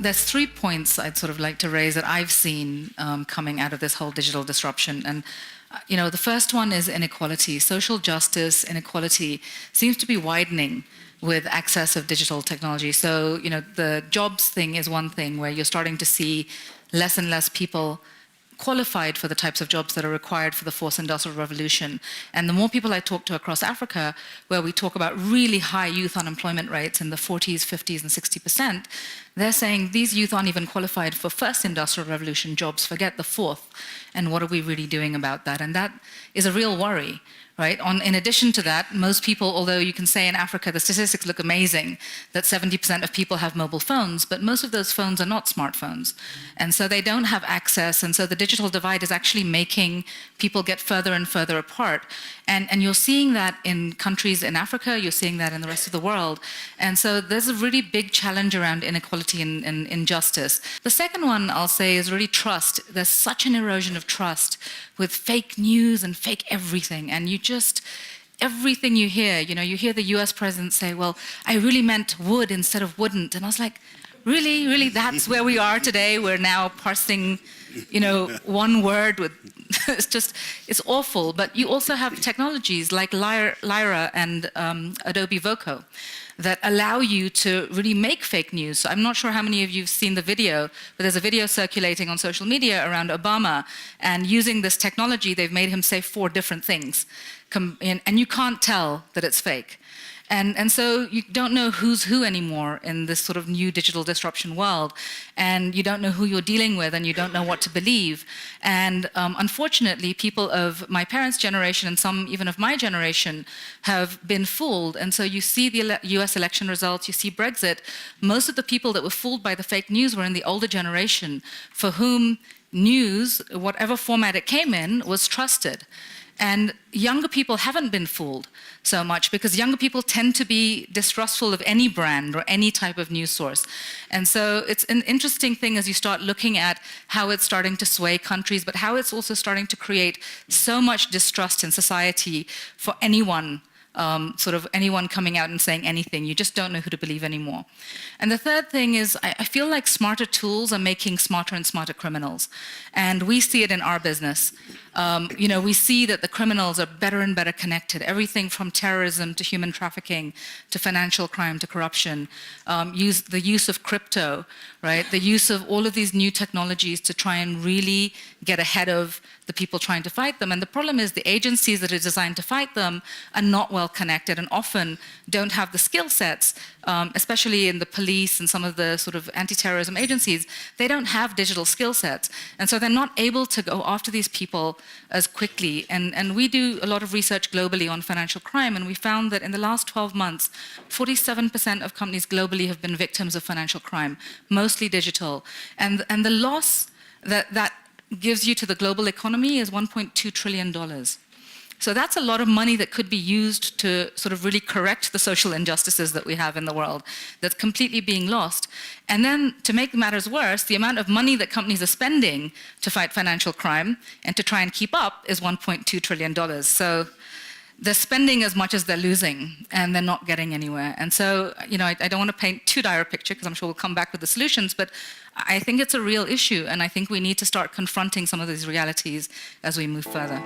there's 3 points I'd sort of like to raise that I've seen coming out of this whole digital disruption. And the first one is inequality. Social justice inequality seems to be widening with access of digital technology. So, the jobs thing is one thing where you're starting to see less and less people qualified for the types of jobs that are required for the fourth industrial revolution. And the more people I talk to across Africa, where we talk about really high youth unemployment rates in the 40s, 50s, and 60%, they're saying these youth aren't even qualified for first industrial revolution jobs, forget the fourth. And what are we really doing about that? And that is a real worry. Right? In addition to that, most people, although you can say in Africa the statistics look amazing, that 70% of people have mobile phones, but most of those phones are not smartphones. And so they don't have access, and so the digital divide is actually making people get further and further apart. And you're seeing that in countries in Africa, you're seeing that in the rest of the world. And so there's a really big challenge around inequality and injustice. The second one, I'll say, is really trust. There's such an erosion of trust with fake news and fake everything. And everything you hear, you hear the US president say, well, I really meant would instead of wouldn't. And I was like, really, that's where we are today? We're now parsing, one word with, it's awful. But you also have technologies like Lyra and Adobe Voco that allow you to really make fake news. So I'm not sure how many of you have seen the video, but there's a video circulating on social media around Obama, and using this technology, they've made him say 4 different things. And you can't tell that it's fake. And so you don't know who's who anymore in this sort of new digital disruption world. And you don't know who you're dealing with, and you don't know what to believe. And unfortunately, people of my parents' generation and some even of my generation have been fooled. And so you see the US election results, you see Brexit. Most of the people that were fooled by the fake news were in the older generation, for whom news, whatever format it came in, was trusted. And younger people haven't been fooled so much, because younger people tend to be distrustful of any brand or any type of news source. And so it's an interesting thing as you start looking at how it's starting to sway countries, but how it's also starting to create so much distrust in society for anyone. Anyone coming out and saying anything. You just don't know who to believe anymore. And the third thing is, I feel like smarter tools are making smarter and smarter criminals. And we see it in our business. We see that the criminals are better and better connected. Everything from terrorism to human trafficking to financial crime to corruption. The use of crypto, right? The use of all of these new technologies to try and really get ahead of the people trying to fight them. And the problem is the agencies that are designed to fight them are not well connected and often don't have the skill sets, especially in the police and some of the sort of anti-terrorism agencies. They don't have digital skill sets. And so they're not able to go after these people as quickly. And we do a lot of research globally on financial crime, and we found that in the last 12 months, 47% of companies globally have been victims of financial crime, mostly digital. And the loss that gives you to the global economy is $1.2 trillion. So that's a lot of money that could be used to sort of really correct the social injustices that we have in the world that's completely being lost. And then to make matters worse, the amount of money that companies are spending to fight financial crime and to try and keep up is $1.2 trillion. So they're spending as much as they're losing, and they're not getting anywhere. And so, I don't want to paint too dire a picture, because I'm sure we'll come back with the solutions, but I think it's a real issue, and I think we need to start confronting some of these realities as we move further.